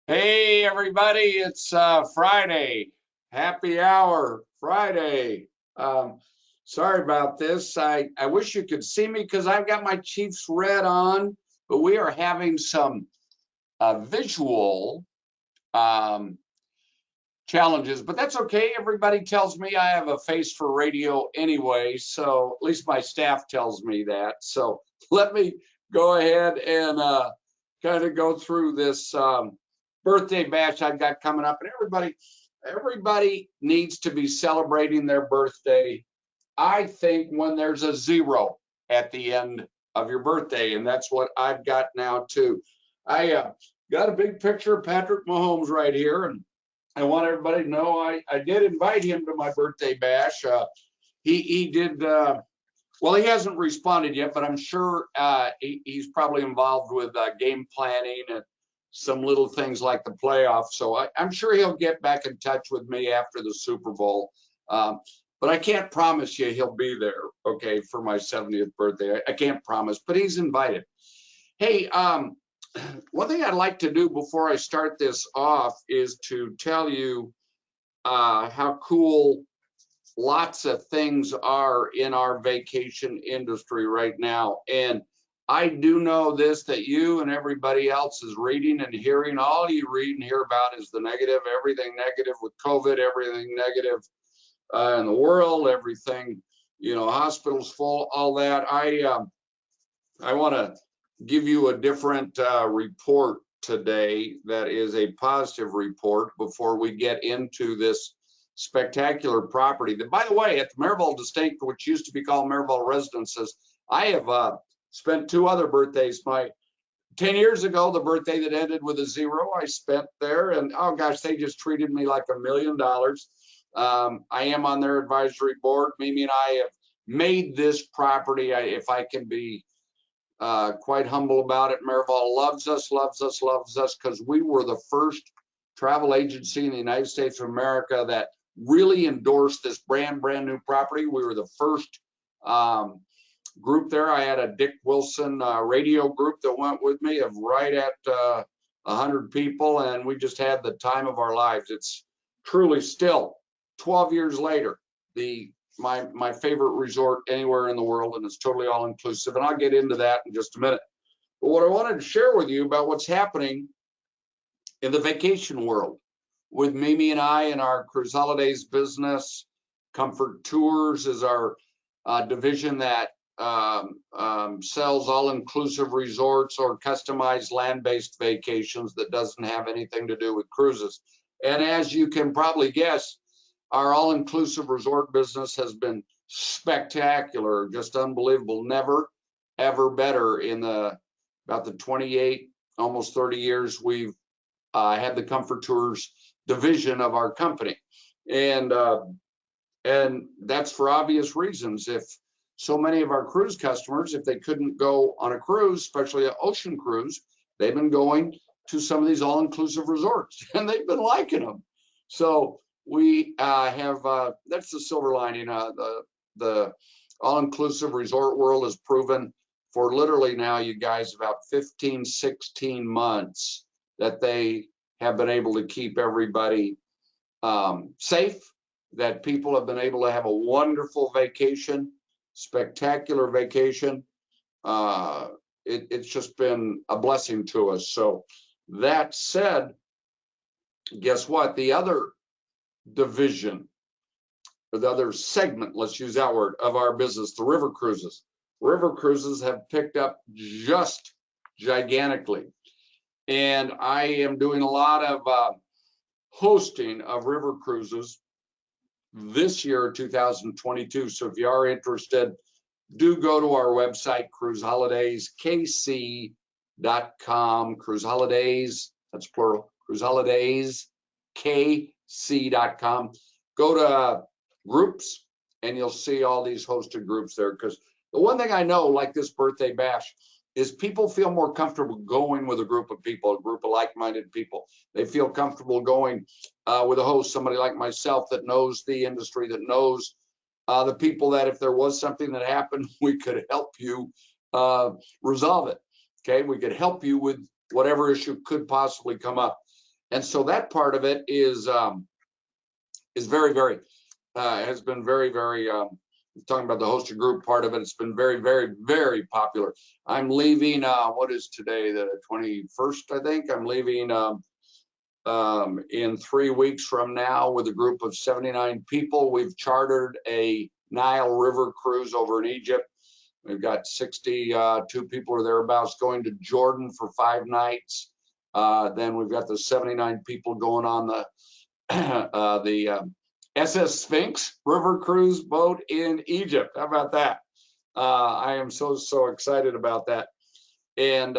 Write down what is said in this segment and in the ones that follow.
Hey everybody, it's Friday, happy hour Friday. Um, Sorry about this. I wish you could see me because I've got my Chiefs red on, but we are having some visual um, challenges, but that's okay. Everybody tells me I have a face for radio anyway, so at least my staff tells me that. So let me go ahead and kind of go through this birthday bash I've got coming up, and everybody needs to be celebrating their birthday. I think when there's a zero at the end of your birthday, and that's what I've got now too. I got a big picture of Patrick Mahomes right here, and I want everybody to know I did invite him to my birthday bash. He did well. He hasn't responded yet, but I'm sure he's probably involved with game planning and some little things like the playoffs. So I'm sure he'll get back in touch with me after the Super Bowl. But I can't promise you he'll be there. Okay, for my 70th birthday, I can't promise, but he's invited. Hey, one thing I'd like to do before I start this off is to tell you how cool lots of things are in our vacation industry right now. And I do know this, that you and everybody else is reading and hearing. All you read and hear about is the negative, everything negative with COVID, everything negative in the world, everything, hospitals full, all that. I want to give you a different report today that is a positive report before we get into this spectacular property. That, by the way, at the Marival Distinct, which used to be called Marival Residences, I have spent two other birthdays. My 10 years ago, the birthday that ended with a zero, I spent there, and oh gosh, they just treated me like $1 million. I am on their advisory board. Mimi and I have made this property, if I can be quite humble about it. Marival loves us, because we were the first travel agency in the United States of America that really endorsed this brand new property. We were the first group there. I had a Dick Wilson radio group that went with me of right at 100 people, and we just had the time of our lives. It's truly still 12 years later my favorite resort anywhere in the world, and it's totally all inclusive, and I'll get into that in just a minute. But what I wanted to share with you about what's happening in the vacation world with Mimi and I in our cruise holidays business. Comfort Tours is our division that sells all-inclusive resorts or customized land-based vacations that doesn't have anything to do with cruises. And as you can probably guess, our all-inclusive resort business has been spectacular, just unbelievable. Never, ever better in about the 28, almost 30 years we've had the Comfort Tours division of our company. And that's for obvious reasons. If so many of our cruise customers, if they couldn't go on a cruise, especially an ocean cruise, they've been going to some of these all-inclusive resorts, and they've been liking them. So we have, that's the silver lining. The all-inclusive resort world has proven for literally now, you guys, about 15, 16 months that they have been able to keep everybody safe, that people have been able to have a wonderful vacation, spectacular vacation. It's just been a blessing to us. So that said, guess what? The other division, or the other segment, let's use that word, of our business, the river cruises. River cruises have picked up just gigantically. And I am doing a lot of hosting of river cruises this year, 2022. So if you are interested, do go to our website, cruiseholidays.kc.com. Cruise Holidays, that's plural, cruiseholidays.kc.com. Go to groups, and you'll see all these hosted groups there. Because the one thing I know, like this birthday bash, is people feel more comfortable going with a group of people, a group of like-minded people. They feel comfortable going with a host, somebody like myself that knows the industry, that knows the people, that if there was something that happened, we could help you resolve it. Okay, we could help you with whatever issue could possibly come up. And so that part of it is very, very, has been very, very, talking about the hosted group part of it, it's been very, very, very popular. I'm leaving, what is today, the 21st, I think. I'm leaving in 3 weeks from now with a group of 79 people. We've chartered a Nile River cruise over in Egypt. We've got 62 people or thereabouts going to Jordan for 5 nights. Then we've got the 79 people going on the SS Sphinx River cruise boat in Egypt. How about that? I am so excited about that. And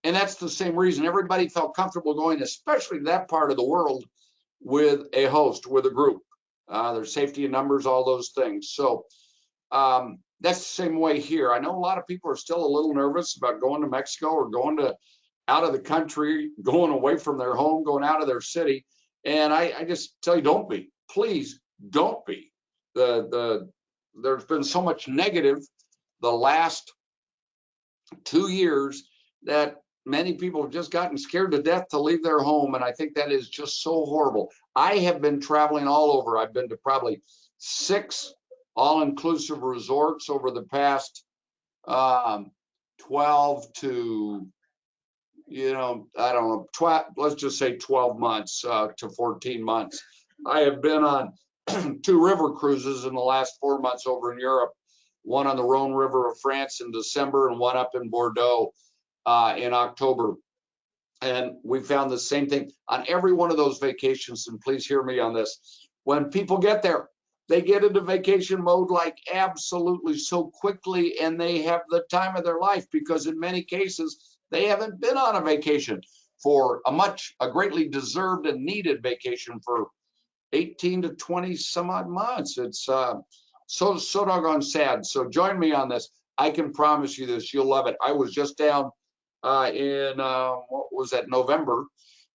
that's the same reason everybody felt comfortable going, especially that part of the world, with a host, with a group. There's safety in numbers, all those things. So that's the same way here. I know a lot of people are still a little nervous about going to Mexico or going to out of the country, going away from their home, going out of their city. And I just tell you, don't be. Please don't be. There's been so much negative the last 2 years that many people have just gotten scared to death to leave their home. And I think that is just so horrible. I have been traveling all over. I've been to probably 6 all-inclusive resorts over the past 12 to, I don't know, let's just say 12 months to 14 months. I have been on 2 river cruises in the last 4 months over in Europe, one on the Rhone River of France in December and one up in Bordeaux in October. And we found the same thing on every one of those vacations. And please hear me on this. When people get there, they get into vacation mode like absolutely so quickly, and they have the time of their life, because in many cases, they haven't been on a vacation for a greatly deserved and needed vacation for 18 to 20 some odd months. It's so doggone sad. So join me on this. I can promise you this, you'll love it. I was just down in what was that, November,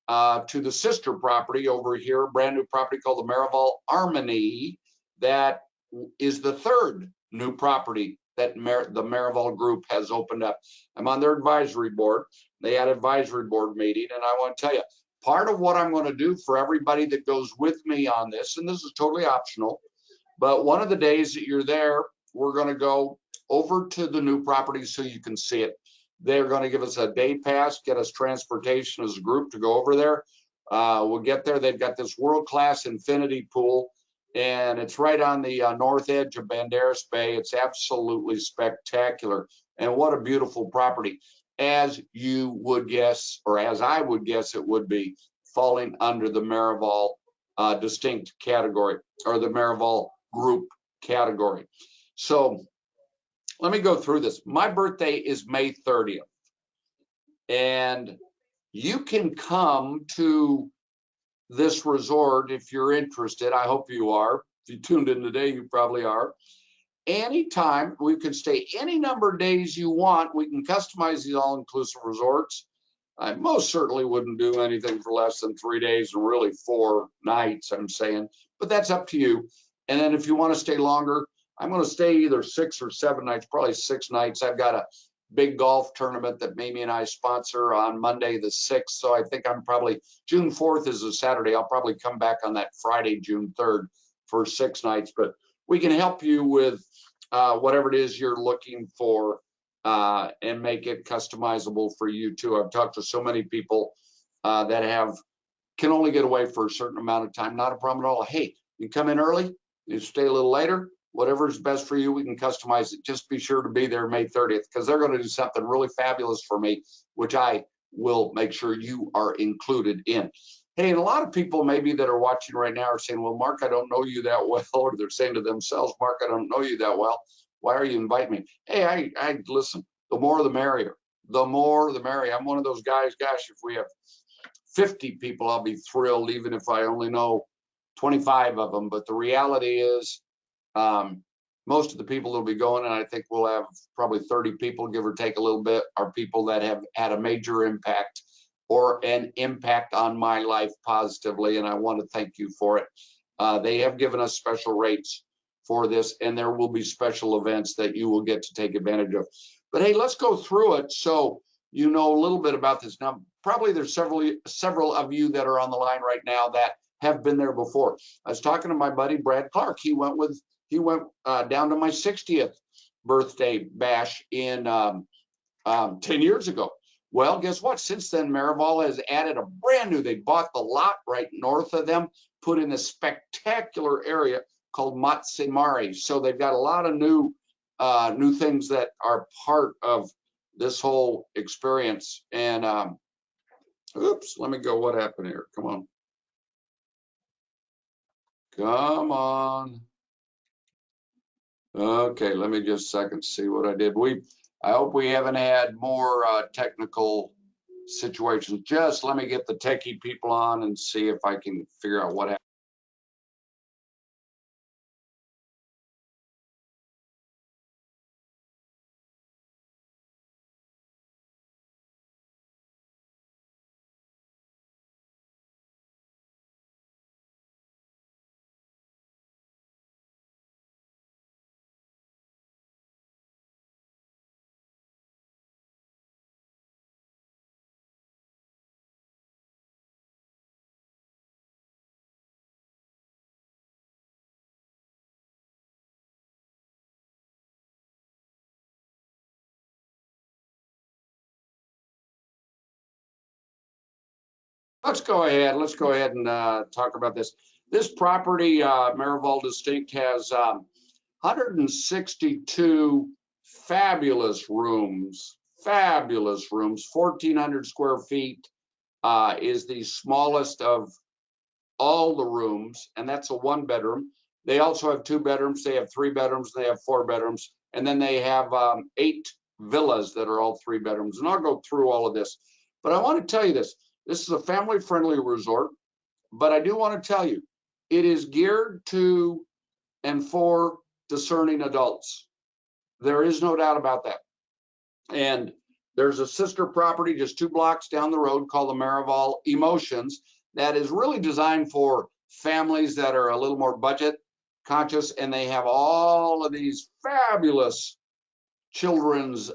to the sister property over here, a brand new property called the Marival Harmony. That is the 3rd new property that the Marival group has opened up. I'm on their advisory board. They had an advisory board meeting, and I want to tell you, part of what I'm going to do for everybody that goes with me on this, and this is totally optional, but one of the days that you're there, we're going to go over to the new property so you can see it. They're going to give us a day pass, get us transportation as a group to go over there. We'll get there. They've got this world-class infinity pool, and it's right on the north edge of Banderas Bay. It's absolutely spectacular. And what a beautiful property, as you would guess, or as I would guess it would be, falling under the Marival Distinct category, or the Marival group category. So let me go through this. My birthday is May 30th. And you can come to this resort if you're interested. I hope you are. If you tuned in today, you probably are. Anytime, we can stay any number of days you want. We can customize these all-inclusive resorts. I most certainly wouldn't do anything for less than 3 days, and really 4 nights, I'm saying, but that's up to you. And then if you want to stay longer, I'm going to stay either 6 or 7 nights, probably 6 nights. I've got a big golf tournament that Mimi and I sponsor on Monday the 6th. So I think I'm probably, June 4th is a Saturday. I'll probably come back on that Friday, June 3rd for 6 nights. But we can help you with whatever it is you're looking for and make it customizable for you too. I've talked to so many people that can only get away for a certain amount of time. Not a problem at all. Hey, you come in early, you stay a little later, whatever is best for you, we can customize it. Just be sure to be there May 30th, because they're going to do something really fabulous for me, which I will make sure you are included in. Hey, and a lot of people maybe that are watching right now are saying, well, Mark, I don't know you that well, or they're saying to themselves, Mark, I don't know you that well. Why are you inviting me? Hey, I listen, the more the merrier. The more the merrier. I'm one of those guys, gosh, if we have 50 people, I'll be thrilled, even if I only know 25 of them. But the reality is, most of the people that'll be going, and I think we'll have probably 30 people, give or take a little bit, are people that have had a major impact or an impact on my life positively, and I want to thank you for it. They have given us special rates for this, and there will be special events that you will get to take advantage of. But hey, let's go through it. So you know a little bit about this. Now, probably there's several of you that are on the line right now that have been there before. I was talking to my buddy Brad Clark. He went down to my 60th birthday bash in 10 years ago. Well, guess what? Since then, Marival has added a brand new. They bought the lot right north of them, put in a spectacular area called Matsemari. So they've got a lot of new things that are part of this whole experience. And oops, let me go. What happened here? Come on. Come on. Okay, let me just a second see what I did. I hope we haven't had more technical situations. Just let me get the techie people on and see if I can figure out what happened. Let's go ahead and talk about this. This property, Marival Distinct, has 162 fabulous rooms, 1,400 square feet is the smallest of all the rooms, and that's a 1-bedroom. They also have 2 bedrooms, they have 3 bedrooms, they have 4 bedrooms, and then they have 8 villas that are all 3 bedrooms. And I'll go through all of this. But I want to tell you this. This is a family-friendly resort, but I do want to tell you, it is geared to and for discerning adults. There is no doubt about that. And there's a sister property just 2 blocks down the road called the Marival Emotions that is really designed for families that are a little more budget conscious, and they have all of these fabulous children's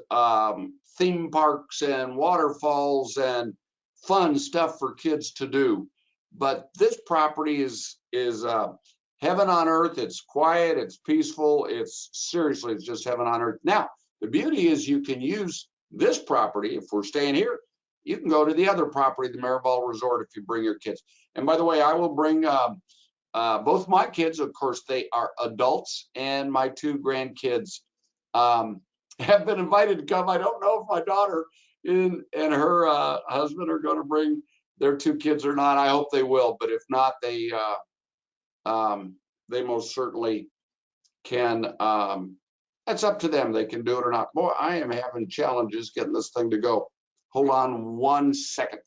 theme parks and waterfalls and fun stuff for kids to do. But this property is heaven on earth. It's quiet, it's peaceful, it's just heaven on earth. Now, the beauty is you can use this property. If we're staying here, you can go to the other property, the Marival Resort, if you bring your kids. And by the way, I will bring both my kids. Of course, they are adults, and my 2 grandkids have been invited to come. I don't know if my daughter and her husband are going to bring their 2 kids or not. I hope they will, but if not, they most certainly can. That's up to them. They can do it or not. Boy, I am having challenges getting this thing to go. Hold on 1 second.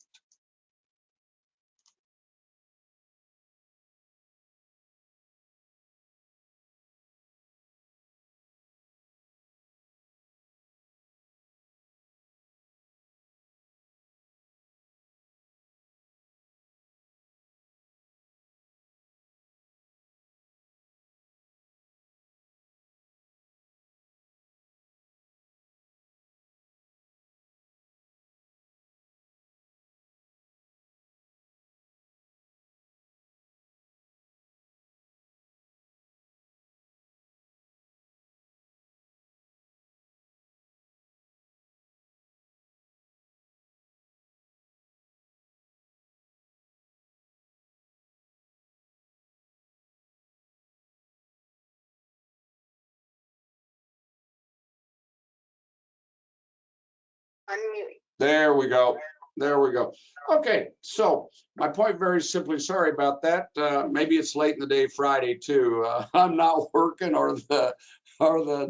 There we go. There we go. Okay, so my point very simply, sorry about that. Maybe it's late in the day Friday too. I'm not working, or the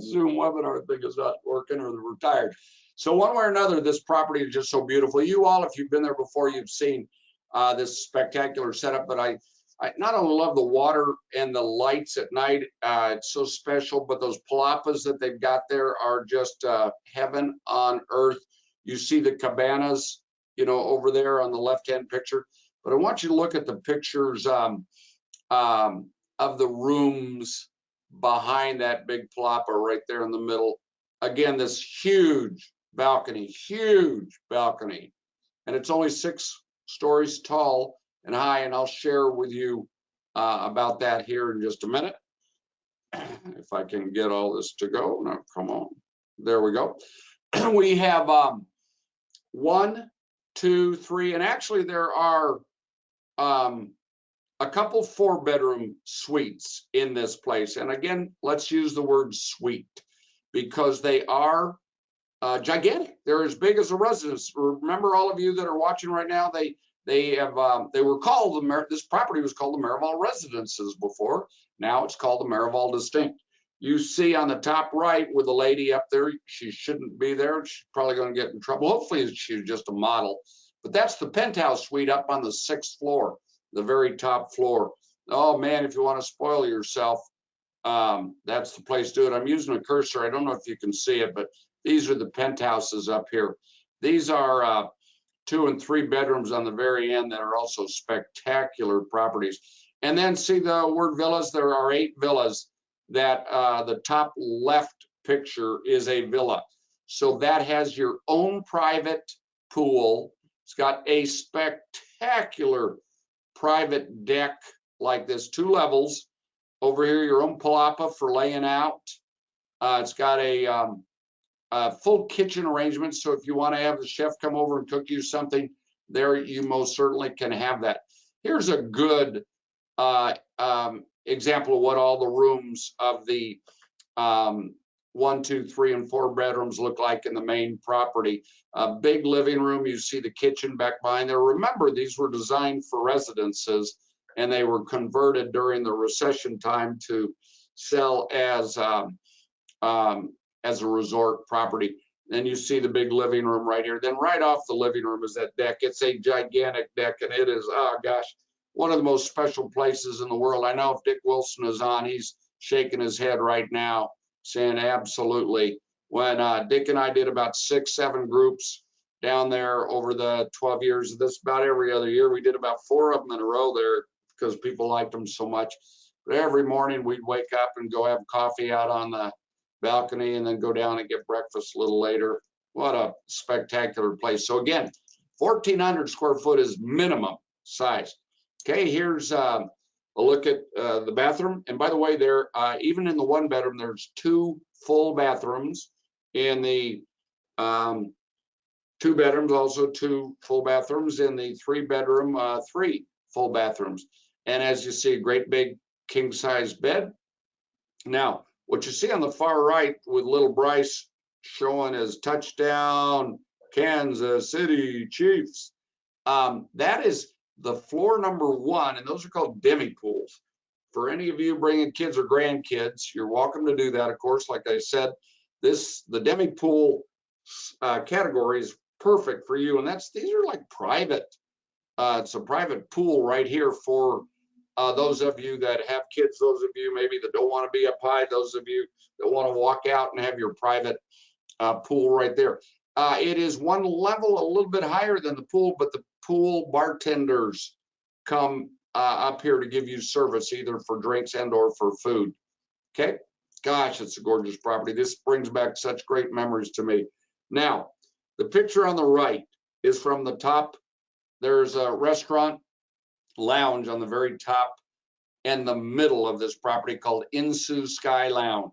Zoom webinar thing is not working, or we're tired. So one way or another, this property is just so beautiful. You all, if you've been there before, you've seen this spectacular setup. But I not only love the water and the lights at night, it's so special, but those palapas that they've got there are just heaven on earth. You see the cabanas, you know, over there on the left-hand picture. But I want you to look at the pictures of the rooms behind that big palapa right there in the middle. Again, this huge balcony, huge balcony. And it's only 6 stories tall and high. And I'll share with you about that here in just a minute. If I can get all this to go. No, come on. There we go. We have 1, 2, 3, and actually there are a couple 4-bedroom suites in this place. And again, let's use the word suite because they are gigantic. They're as big as a residence. Remember, all of you that are watching right now, they were called this property was called the Marival Residences before. Now it's called the Marival Distinct. You see on the top right with the lady up there, she shouldn't be there. She's probably going to get in trouble. Hopefully she's just a model. But that's the penthouse suite up on the 6th floor, the very top floor. Oh man, if you want to spoil yourself, that's the place to do it. I'm using a cursor. I don't know if you can see it, but these are the penthouses up here. These are 2 and 3 bedrooms on the very end that are also spectacular properties. And then see the word villas. There are 8 villas that the top left picture is a villa. So that has your own private pool. It's got a spectacular private deck like this, 2 levels. Over here, your own palapa for laying out. It's got a full kitchen arrangement. So if you want to have the chef come over and cook you something, there you most certainly can have that. Here's a good example of what all the rooms of the 1, 2, 3, and 4 bedrooms look like in the main property. A big living room. You see the kitchen back behind there. Remember, these were designed for residences, and they were converted during the recession time to sell as a resort property. Then you see the big living room right here. Then right off the living room is that deck. It's a gigantic deck, and it is, oh gosh, one of the most special places in the world. I know if Dick Wilson is on, he's shaking his head right now, saying absolutely. When Dick and I did about 6, 7 groups down there over the 12 years of this, about every other year, we did about 4 of them in a row there because people liked them so much. But every morning we'd wake up and go have coffee out on the balcony and then go down and get breakfast a little later. What a spectacular place. So again, 1,400 square foot is minimum size. Okay, here's a look at the bathroom. And by the way, there even in the 1 bedroom, there's 2 full bathrooms. In the 2 bedrooms, also 2 full bathrooms. In the 3 bedroom, 3 full bathrooms. And as you see, a great big king size bed. Now, what you see on the far right with little Bryce showing his touchdown, Kansas City Chiefs, that is the floor number 1, and those are called Demi Pools. For any of you bringing kids or grandkids, you're welcome to do that, of course. Like I said, the Demi Pool category is perfect for you, and these are like private. It's a private pool right here for those of you that have kids, those of you maybe that don't want to be up high, those of you that want to walk out and have your private pool right there. It is 1 level a little bit higher than the pool, but the pool bartenders come up here to give you service either for drinks and or for food. Okay, gosh, it's a gorgeous property. This brings back such great memories to me. Now, the picture on the right is from the top. There's a restaurant lounge on the very top and the middle of this property called Sioux Sky Lounge.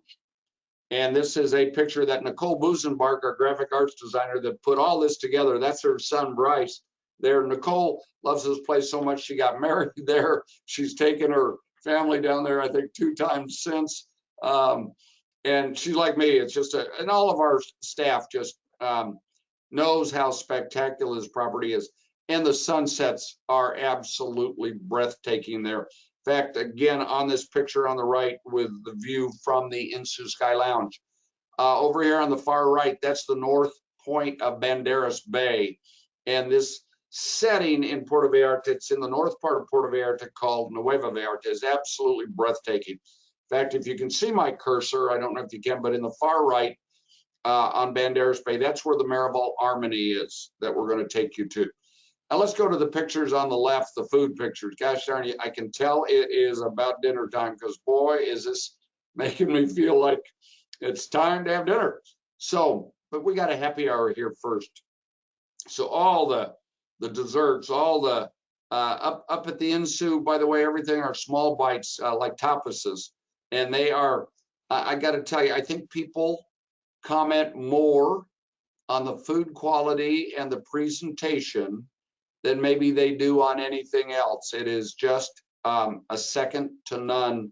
And this is a picture that Nicole Busenbark, our graphic arts designer, that put all this together. That's her son, Bryce. There, Nicole loves this place so much she got married there. She's taken her family down there, I think, 2 times since. And she's like me. It's just and all of our staff just knows how spectacular this property is. And the sunsets are absolutely breathtaking there. In fact, again, on this picture on the right with the view from the Sioux Sky Lounge. Over here on the far right, that's the north point of Banderas Bay. And this setting in Puerto Vallarta, it's in the north part of Puerto Vallarta called Nueva Vallarta, is absolutely breathtaking. In fact, if you can see my cursor, I don't know if you can, but in the far right on Banderas Bay, that's where the Marival Harmony is that we're going to take you to. Now let's go to the pictures on the left, the food pictures. Gosh darn you, I can tell it is about dinner time because boy, is this making me feel like it's time to have dinner. So but we got a happy hour here first. So all the desserts, all the up at the Sioux, by the way, everything are small bites like tapases, and they are. I got to tell you, I think people comment more on the food quality and the presentation than maybe they do on anything else. It is just a second to none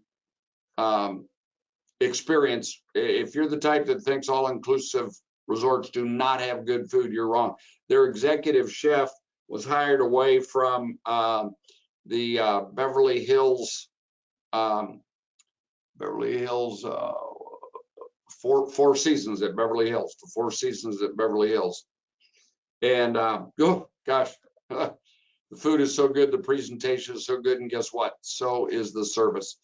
experience. If you're the type that thinks all-inclusive resorts do not have good food, you're wrong. Their executive chef was hired away from the Beverly Hills, Four Seasons at Beverly Hills, the Four Seasons at Beverly Hills. And oh gosh, the food is so good, the presentation is so good, and guess what? So is the service.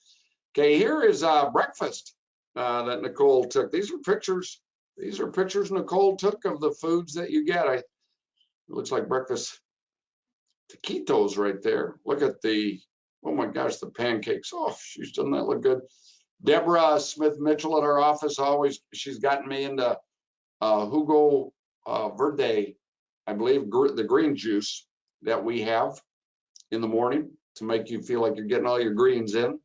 Okay, here is breakfast that Nicole took. These are pictures. These are pictures Nicole took of the foods that you get. It looks like breakfast taquitos right there. Look at the, oh my gosh, the pancakes. Oh, she's done that look good. Deborah Smith Mitchell at our office, she's gotten me into Jugo Verde, I believe, the green juice that we have in the morning to make you feel like you're getting all your greens in.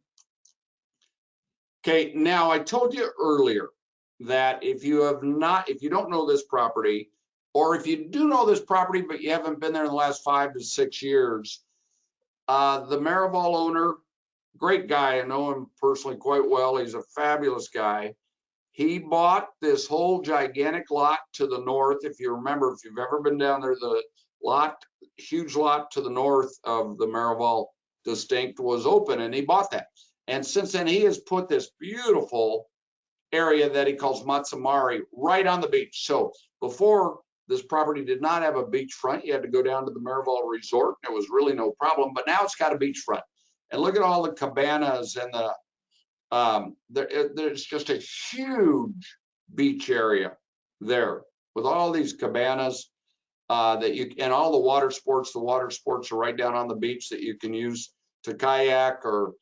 Okay, now I told you earlier that if you don't know this property, or if you do know this property but you haven't been there in the last 5 to 6 years, the Marival owner, great guy, I know him personally quite well. He's a fabulous guy. He bought this whole gigantic lot to the north. If you remember, if you've ever been down there, the lot, huge lot to the north of the Marival Distinct was open, and he bought that. And since then, he has put this beautiful area that he calls Matsamari right on the beach. So before, this property did not have a beachfront. You had to go down to the Marival Resort. It was really no problem, but now it's got a beachfront. And look at all the cabanas and there's just a huge beach area there with all these cabanas and all the water sports. The water sports are right down on the beach that you can use to kayak or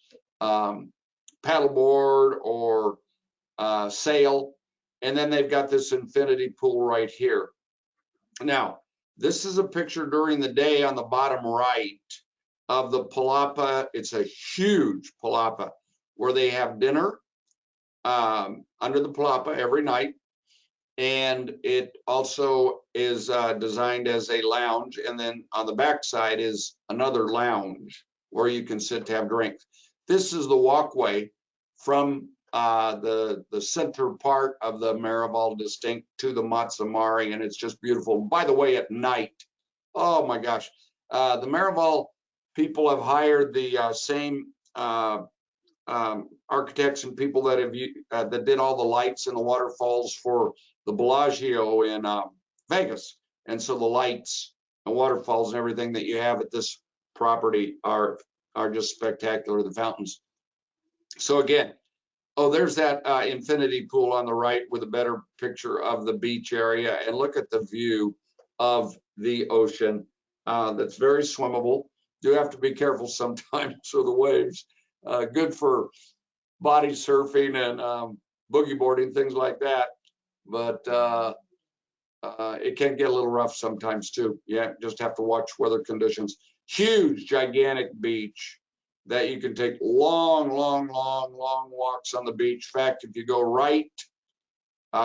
paddleboard or sail. And then they've got this infinity pool right here. Now, this is a picture during the day on the bottom right of the palapa. It's a huge palapa where they have dinner under the palapa every night. And it also is designed as a lounge. And then on the back side is another lounge where you can sit to have drinks. This is the walkway from the center part of the Marival Distinct to the Matsamari, and it's just beautiful. By the way, at night, oh my gosh, the Marival people have hired the same architects and people that have that did all the lights and the waterfalls for the Bellagio in Vegas, and so the lights and waterfalls and everything that you have at this property are just spectacular. The fountains. So again, oh, there's that infinity pool on the right with a better picture of the beach area, and look at the view of the ocean. That's very swimmable. Do have to be careful sometimes for the waves. Good for body surfing and boogie boarding, things like that. But it can get a little rough sometimes too. Yeah, just have to watch weather conditions. Huge, gigantic beach that you can take long walks on the beach. In fact, if you go right,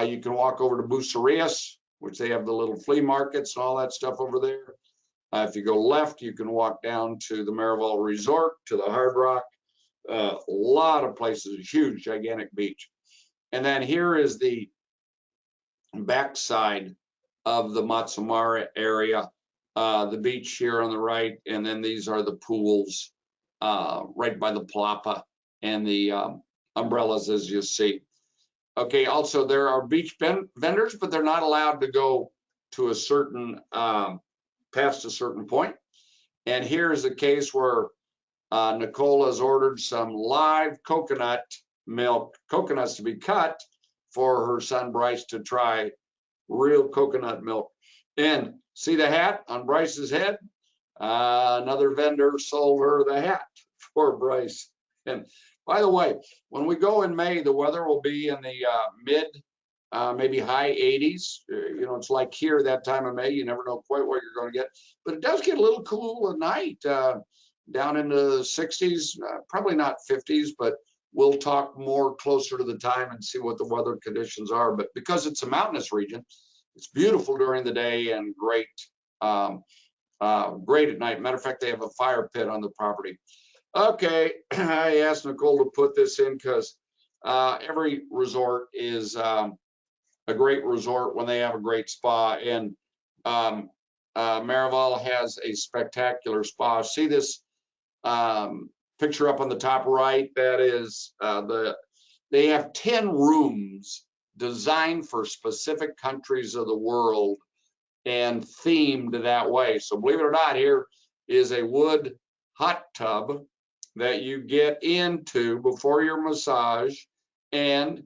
you can walk over to Bucerias, which they have the little flea markets and all that stuff over there. If you go left, you can walk down to the Marival Resort, to the Hard Rock. A lot of places, a huge, gigantic beach. And then here is the backside of the Matsamara area, the beach here on the right, and then these are the pools right by the palapa and the umbrellas, as you see. Okay, also there are beach vendors, but they're not allowed to go to a certain, past a certain point. And here's a case where Nicole has ordered some live coconut milk, coconuts to be cut for her son Bryce to try real coconut milk. And see the hat on Bryce's head? Another vendor sold her the hat for Bryce. And by the way, when we go in May, the weather will be in the mid maybe high 80s. You know, it's like here that time of May. You never know quite what you're going to get, but it does get a little cool at night, down into the 60s, probably not 50s, but we'll talk more closer to the time and see what the weather conditions are. But because it's a mountainous region, it's beautiful during the day and great, great at night. Matter of fact, they have a fire pit on the property. Okay, I asked Nicole to put this in because every resort is a great resort when they have a great spa, and Marival has a spectacular spa. See this picture up on the top right? That is they have 10 rooms designed for specific countries of the world and themed that way. So believe it or not, here is a wood hot tub that you get into before your massage, and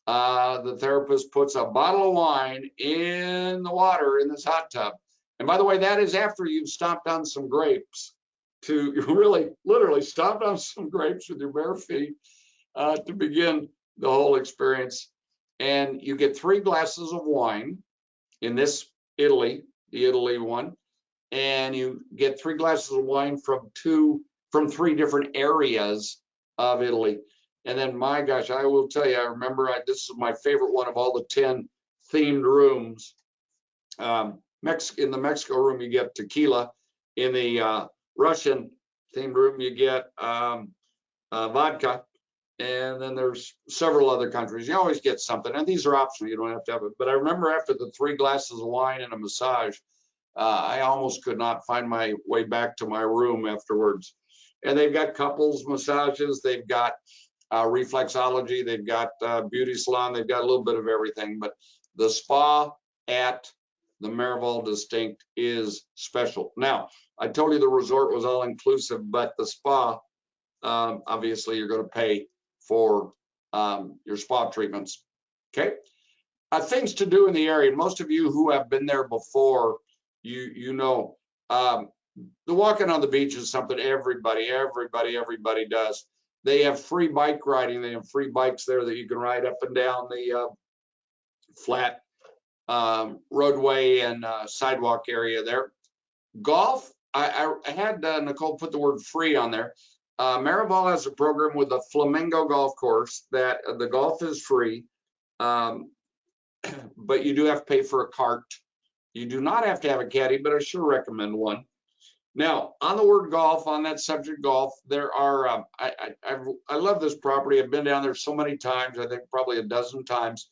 the therapist puts a bottle of wine in the water in this hot tub. And by the way, that is after you've stomped on some grapes, to really literally stomped on some grapes with your bare feet to begin the whole experience. And you get 3 glasses of wine in this the Italy one, and you get 3 glasses of wine from 3 different areas of Italy. And then, my gosh, I will tell you, I remember this is my favorite one of all the 10 themed rooms. In the Mexico room, you get tequila. In the Russian themed room, you get vodka. And then there's several other countries. You always get something. And these are optional. You don't have to have it. But I remember after the 3 glasses of wine and a massage, I almost could not find my way back to my room afterwards. And they've got couples massages. They've got reflexology. They've got beauty salon. They've got a little bit of everything. But the spa at the Marival Distinct is special. Now, I told you the resort was all inclusive, but the spa, obviously, you're going to pay for your spa treatments. Okay. Things to do in the area. Most of you who have been there before, you know, the walking on the beach is something everybody does. They have free bike riding. They have free bikes there that you can ride up and down the flat roadway and sidewalk area there. Golf, I had Nicole put the word free on there. Marival has a program with the Flamingo Golf Course that the golf is free, but you do have to pay for a cart. You do not have to have a caddy, but I sure recommend one. Now, on the word golf, on that subject golf, there are, I love this property. I've been down there so many times, I think probably a dozen times.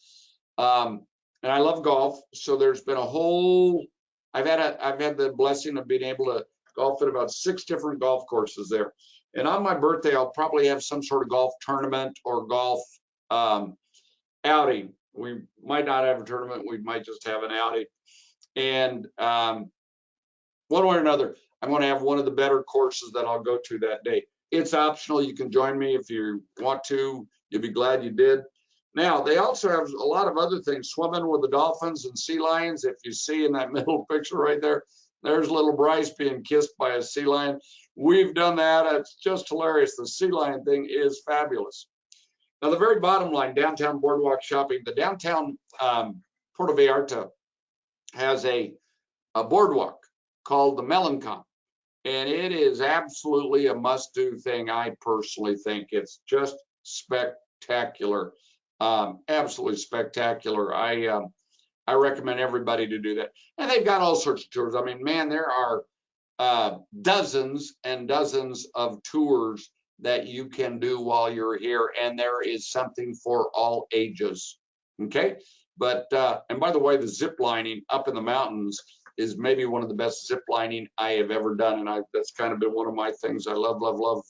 And I love golf. So there's been a whole, I've had the blessing of being able to golf at about 6 different golf courses there. And on my birthday, I'll probably have some sort of golf tournament or golf outing. We might not have a tournament. We might just have an outing. And one way or another, I'm going to have one of the better courses that I'll go to that day. It's optional. You can join me if you want to. You'll be glad you did. Now, they also have a lot of other things. Swimming with the dolphins and sea lions. If you see in that middle picture right there, there's little Bryce being kissed by a sea lion. We've done that. It's just hilarious. The sea lion thing is fabulous. Now, the very bottom line, downtown boardwalk shopping. The downtown Puerto Vallarta has a boardwalk called the Melancon, and it is absolutely a must-do thing. I personally think it's just spectacular, absolutely spectacular. I recommend everybody to do that. And they've got all sorts of tours. I mean, man, there are dozens and dozens of tours that you can do while you're here, and there is something for all ages. Okay, but and by the way, the zip lining up in the mountains is maybe one of the best zip lining I have ever done, and that's kind of been one of my things. I love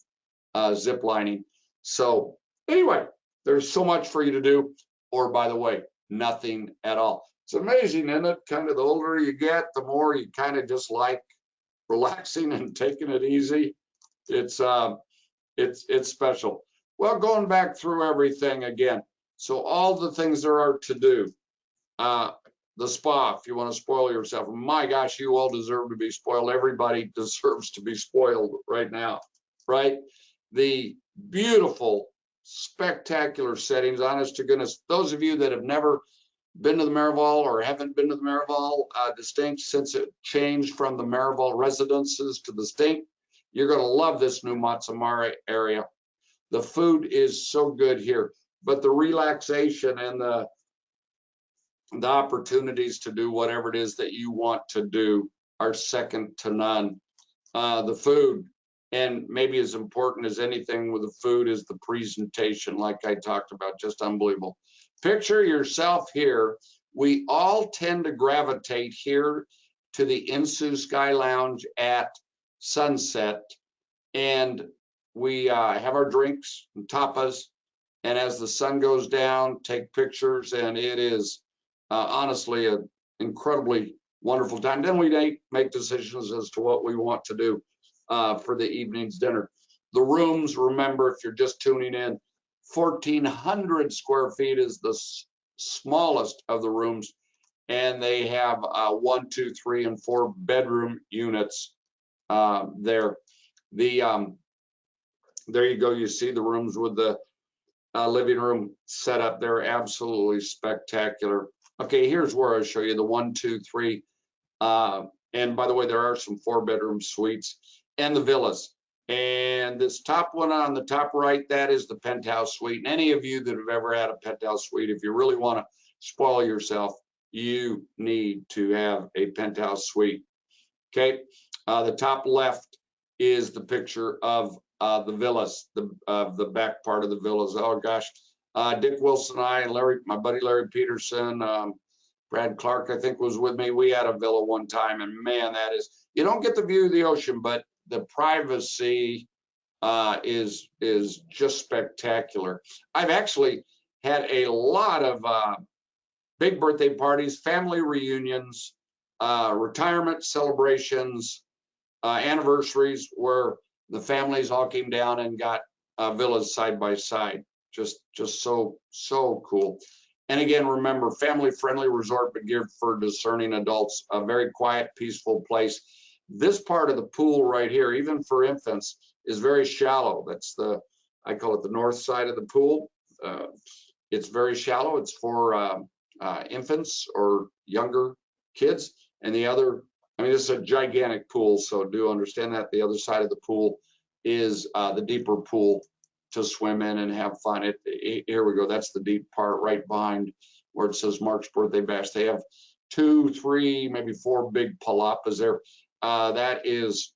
zip lining. So anyway, there's so much for you to do, or by the way, nothing at all. It's amazing, isn't it? Kind of the older you get, the more you kind of just like relaxing and taking it easy. It's special. Well, going back through everything again. So all the things there are to do. The spa, if you want to spoil yourself. My gosh, you all deserve to be spoiled. Everybody deserves to be spoiled right now, right? The beautiful, spectacular settings, honest to goodness. Those of you that have never been to the Marival or haven't been to the Marival Distinct since it changed from the Marival Residences to the Distinct, you're going to love this new Matsamari area. The food is so good here, but the relaxation and the opportunities to do whatever it is that you want to do are second to none. The food, and maybe as important as anything with the food, is the presentation, like I talked about, just unbelievable. Picture yourself here. We all tend to gravitate here to the Sioux Sky Lounge at sunset, and we have our drinks and tapas, and as the sun goes down, take pictures, and it is honestly an incredibly wonderful time. Then we make decisions as to what we want to do for the evening's dinner. The rooms, remember, if you're just tuning in, 1,400 square feet is the smallest of the rooms, and they have 1, 2, 3, and 4 bedroom units there. There you go. You see the rooms with the living room set up. They're absolutely spectacular. Okay, here's where I'll show you the 1, 2, 3. And by the way, there are some 4-bedroom suites and the villas. And this top one on the top right, that is the penthouse suite. And any of you that have ever had a penthouse suite, if you really want to spoil yourself, you need to have a penthouse suite. Okay, the top left is the picture of the villas, the back part of the villas. Oh gosh, Dick Wilson and I, and Larry, my buddy Larry Peterson, Brad Clark, I think, was with me. We had a villa one time, and man, that is, you don't get the view of the ocean, but the privacy is just spectacular. I've actually had a lot of big birthday parties, family reunions, retirement celebrations, anniversaries, where the families all came down and got villas side by side. Just so cool. And again, remember, family-friendly resort, but geared for discerning adults. A very quiet, peaceful place. This part of the pool right here, even for infants, is very shallow. That's I call it the north side of the pool. It's very shallow. It's for infants or younger kids. And the other, I mean, this is a gigantic pool, so do understand that. The other side of the pool is the deeper pool to swim in and have fun. Here we go. That's the deep part right behind where it says Mark's Birthday Bash. They have 2, 3, maybe 4 big palapas there. That is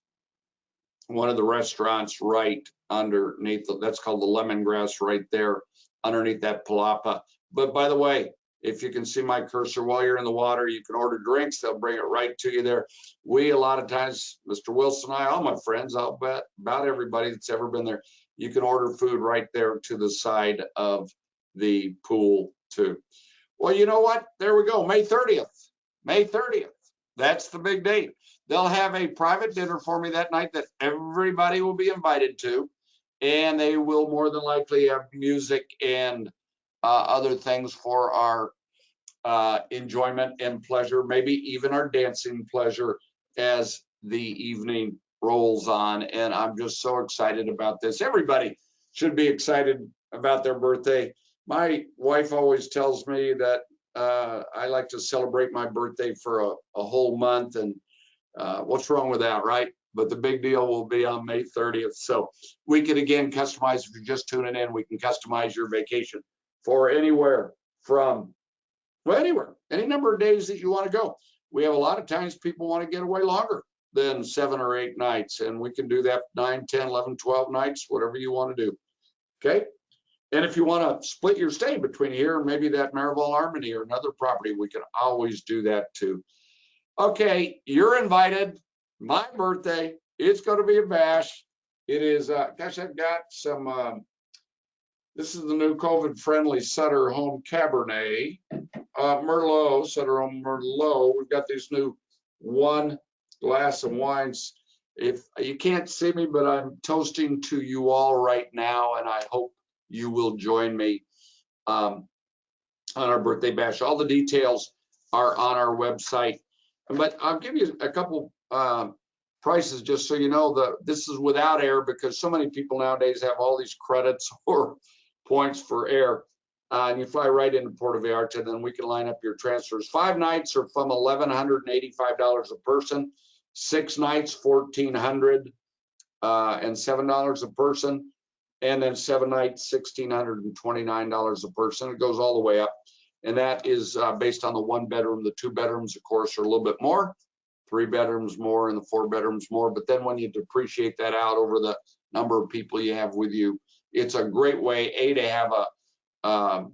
one of the restaurants right underneath. That's called the Lemongrass right there underneath that palapa. But by the way, if you can see my cursor while you're in the water, you can order drinks. They'll bring it right to you there. We, a lot of times, Mr. Wilson and I, all my friends, I'll bet about everybody that's ever been there, you can order food right there to the side of the pool too. Well, you know what? There we go. May 30th. May 30th. That's the big date. They'll have a private dinner for me that night that everybody will be invited to. And they will more than likely have music and other things for our enjoyment and pleasure, maybe even our dancing pleasure as the evening rolls on. And I'm just so excited about this. Everybody should be excited about their birthday. My wife always tells me that I like to celebrate my birthday for a whole month, and what's wrong with that, right? But the big deal will be on May 30th. So we can again customize, if you're just tuning in, we can customize your vacation for anywhere from, well, anywhere, any number of days that you want to go. We have a lot of times people want to get away longer than 7 or 8 nights, and we can do that 9, 10, 11, 12 nights, whatever you want to do. Okay. And if you want to split your stay between here and maybe that Marival Harmony or another property, we can always do that too. Okay, you're invited. My birthday, it's going to be a bash. It is, gosh, I've got some, this is the new COVID-friendly Sutter Home Cabernet, Merlot, Sutter Home Merlot. We've got these new 1 glass of wines. If you can't see me, but I'm toasting to you all right now, and I hope you will join me on our birthday bash. All the details are on our website, but I'll give you a couple prices just so you know. This is without air, because so many people nowadays have all these credits or points for air. and you fly right into Puerto Vallarta, then we can line up your transfers. 5 nights are from $1,185 a person. 6 nights, $1,407 a person, and then 7 nights, $1,629 a person. It goes all the way up, and that is based on the 1 bedroom. The 2 bedrooms, of course, are a little bit more. 3 bedrooms more, and the 4 bedrooms more. But then when you depreciate that out over the number of people you have with you, it's a great way to have a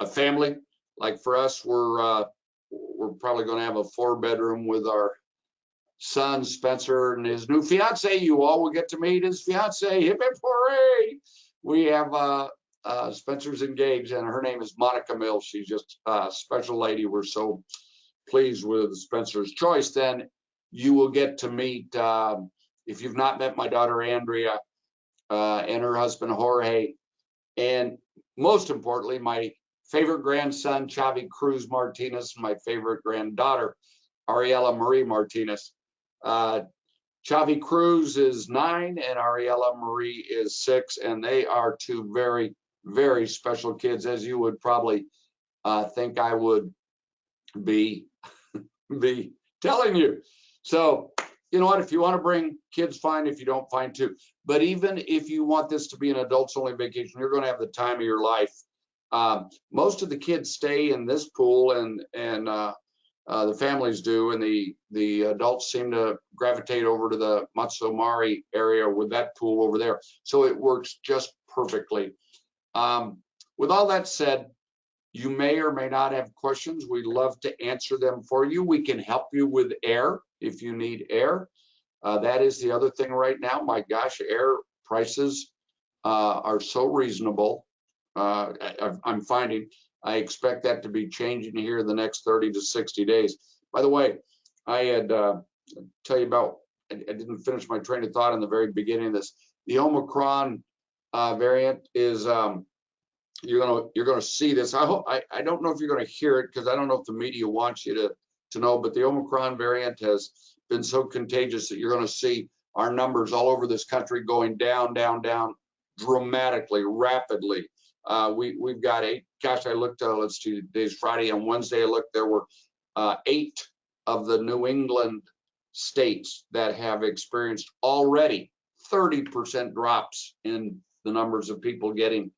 family. Like for us, we're probably going to have a 4 bedroom with our son Spencer and his new fiance. You all will get to meet his fiance. Hip hip hooray! We have Spencer's engaged, and her name is Monica Mills. She's just a special lady. We're so pleased with Spencer's choice. Then you will get to meet, if you've not met my daughter Andrea and her husband Jorge, and most importantly, my favorite grandson Chavi Cruz Martinez, and my favorite granddaughter Ariella Marie Martinez. Chavi Cruz is 9 and Ariella Marie is 6, and they are 2 very, very special kids, as you would probably think I would be telling you. So, you know what, if you want to bring kids, fine. If you don't, fine too. But even if you want this to be an adults only vacation, you're going to have the time of your life. Most of the kids stay in this pool, and the families do, and the adults seem to gravitate over to the Matsumari area with that pool over there. So it works just perfectly. With all that said, you may or may not have questions. We'd love to answer them for you. We can help you with air if you need air. That is the other thing right now. My gosh, air prices are so reasonable. I'm finding. I expect that to be changing here in the next 30 to 60 days. By the way, I had tell you about, I didn't finish my train of thought in the very beginning of this. The Omicron variant is, you're gonna see this. I don't know if you're gonna hear it, because I don't know if the media wants you to know, but the Omicron variant has been so contagious that you're gonna see our numbers all over this country going down, down, down dramatically, rapidly. We've got 8, gosh, I looked, let's see, today's Friday, and Wednesday I looked, there were 8 of the New England states that have experienced already 30% drops in the numbers of people becoming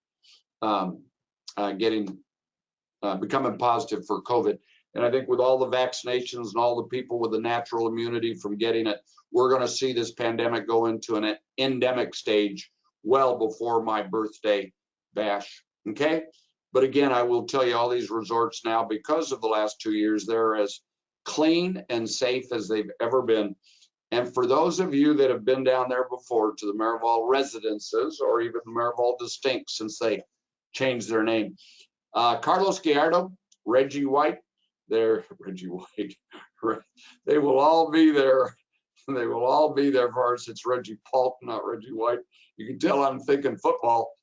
positive for COVID. And I think with all the vaccinations and all the people with the natural immunity from getting it, we're going to see this pandemic go into an endemic stage well before my birthday bash. Okay. But again, I will tell you, all these resorts now, because of the last 2 years, they're as clean and safe as they've ever been. And for those of you that have been down there before to the Marival Residences, or even the Marival Distinct, since they changed their name, Carlos Gallardo, Reggie White, they will all be there. They will all be there for us. It's Reggie Paul, not Reggie White. You can tell I'm thinking football.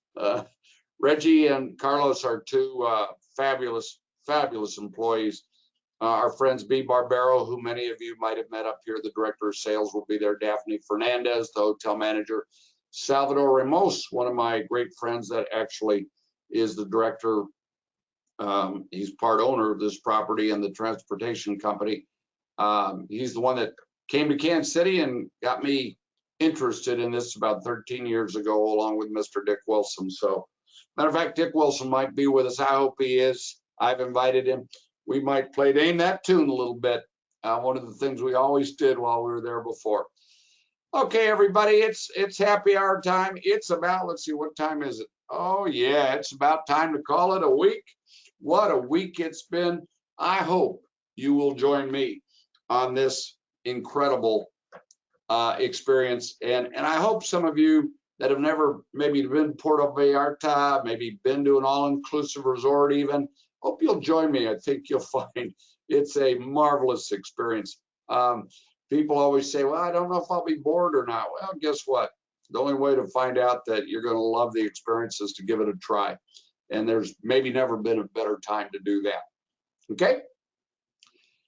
Reggie and Carlos are 2 fabulous, fabulous employees. Our friends B. Barbero, who many of you might have met up here, the director of sales, will be there. Daphne Fernandez, the hotel manager. Salvador Ramos, one of my great friends that actually is the director. He's part owner of this property and the transportation company. He's the one that came to Kansas City and got me interested in this about 13 years ago, along with Mr. Dick Wilson. So, matter of fact, Dick Wilson might be with us. I hope he is. I've invited him. We might play Name That Tune a little bit. One of the things we always did while we were there before. Okay, everybody, it's happy hour time. It's about, let's see, what time is it? Oh, yeah, it's about time to call it a week. What a week it's been. I hope you will join me on this incredible experience. And I hope some of you that have never maybe been Puerto Vallarta, maybe been to an all-inclusive resort even, hope you'll join me. I think you'll find it's a marvelous experience. People always say, well, I don't know if I'll be bored or not. Well, guess what? The only way to find out that you're going to love the experience is to give it a try. And there's maybe never been a better time to do that. Okay?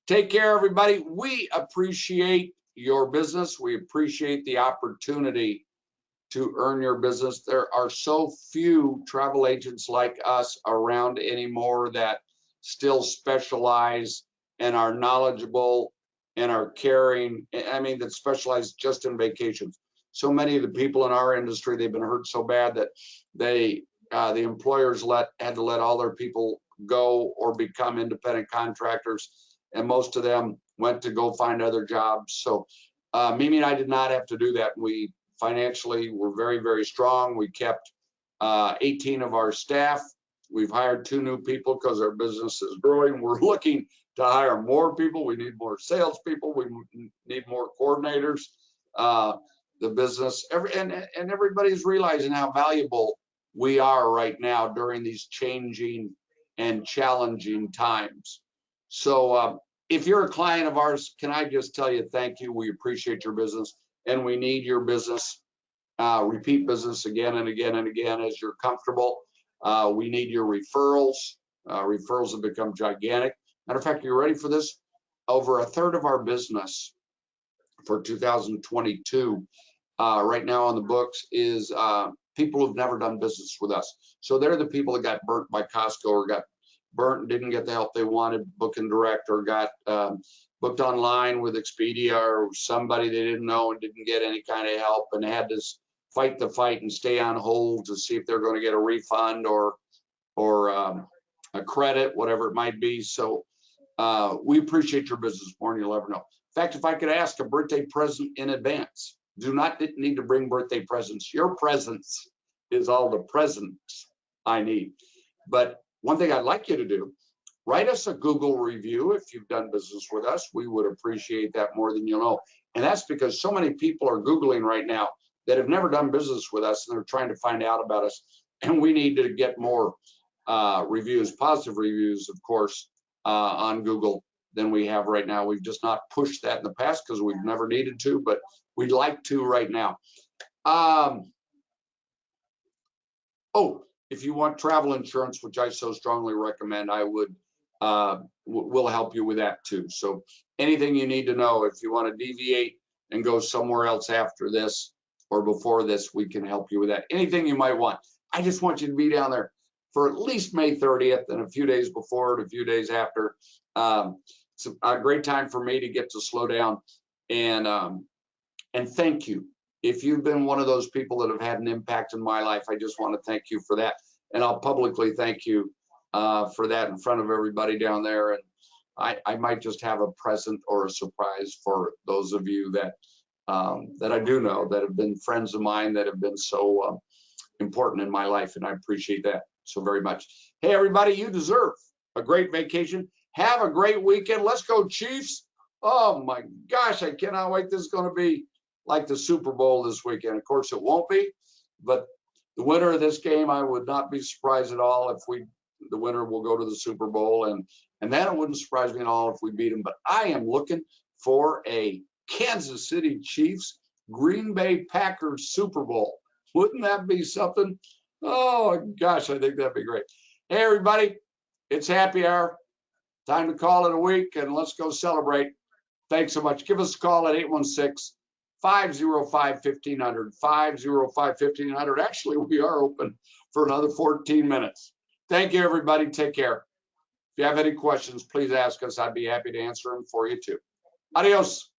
Take care, everybody. We appreciate your business. We appreciate the opportunity to earn your business. There are so few travel agents like us around anymore that still specialize and are knowledgeable and are caring. I mean, that specialize just in vacations. So many of the people in our industry, they've been hurt so bad that the employers had to let all their people go or become independent contractors, and most of them went to go find other jobs. So Mimi and I did not have to do that. We financially were very, very strong. We kept 18 of our staff. We've hired 2 new people because our business is growing. We're looking to hire more people. We need more salespeople. We need more coordinators. The business, and everybody's realizing how valuable we are right now during these changing and challenging times. So if you're a client of ours, can I just tell you thank you? We appreciate your business, and we need your business, repeat business again and again and again as you're comfortable. We need your referrals. Referrals have become gigantic. Matter of fact, you're ready for this? Over a third of our business for 2022 right now on the books is people who've never done business with us. So they're the people that got burnt by Costco or got burnt and didn't get the help they wanted booking direct, or got booked online with Expedia or somebody they didn't know and didn't get any kind of help and had to fight the fight and stay on hold to see if they're going to get a refund or a credit, whatever it might be. So we appreciate your business more than you'll ever know. In fact, if I could ask a birthday present in advance, do not need to bring birthday presents. Your presence is all the presents I need. But one thing I'd like you to do, write us a Google review if you've done business with us. We would appreciate that more than you'll know. And that's because so many people are Googling right now that have never done business with us, and they're trying to find out about us. And we need to get more reviews, positive reviews, of course, on Google than we have right now. We've just not pushed that in the past because we've never needed to, but we'd like to right now. Oh, if you want travel insurance, which I so strongly recommend, I would will help you with that too. So anything you need to know, if you want to deviate and go somewhere else after this or before this, we can help you with that. Anything you might want. I just want you to be down there for at least May 30th and a few days before and a few days after. It's a great time for me to get to slow down and thank you. If you've been one of those people that have had an impact in my life, I just want to thank you for that. And I'll publicly thank you for that in front of everybody down there. And I might just have a present or a surprise for those of you that that I do know, that have been friends of mine, that have been so important in my life. And I appreciate that so very much. Hey, everybody, you deserve a great vacation. Have a great weekend. Let's go, Chiefs. Oh, my gosh, I cannot wait. This is going to be like the Super Bowl this weekend. Of course, it won't be, but the winner of this game, I would not be surprised at all if the winner will go to the Super Bowl, and then it wouldn't surprise me at all if we beat them. But I am looking for a Kansas City Chiefs, Green Bay Packers Super Bowl. Wouldn't that be something? Oh, gosh, I think that'd be great. Hey, everybody, it's happy hour. Time to call it a week, and let's go celebrate. Thanks so much. Give us a call at 816-505-1500, 505-1500. Actually, we are open for another 14 minutes. Thank you, everybody. Take care. If you have any questions, please ask us. I'd be happy to answer them for you, too. Adios.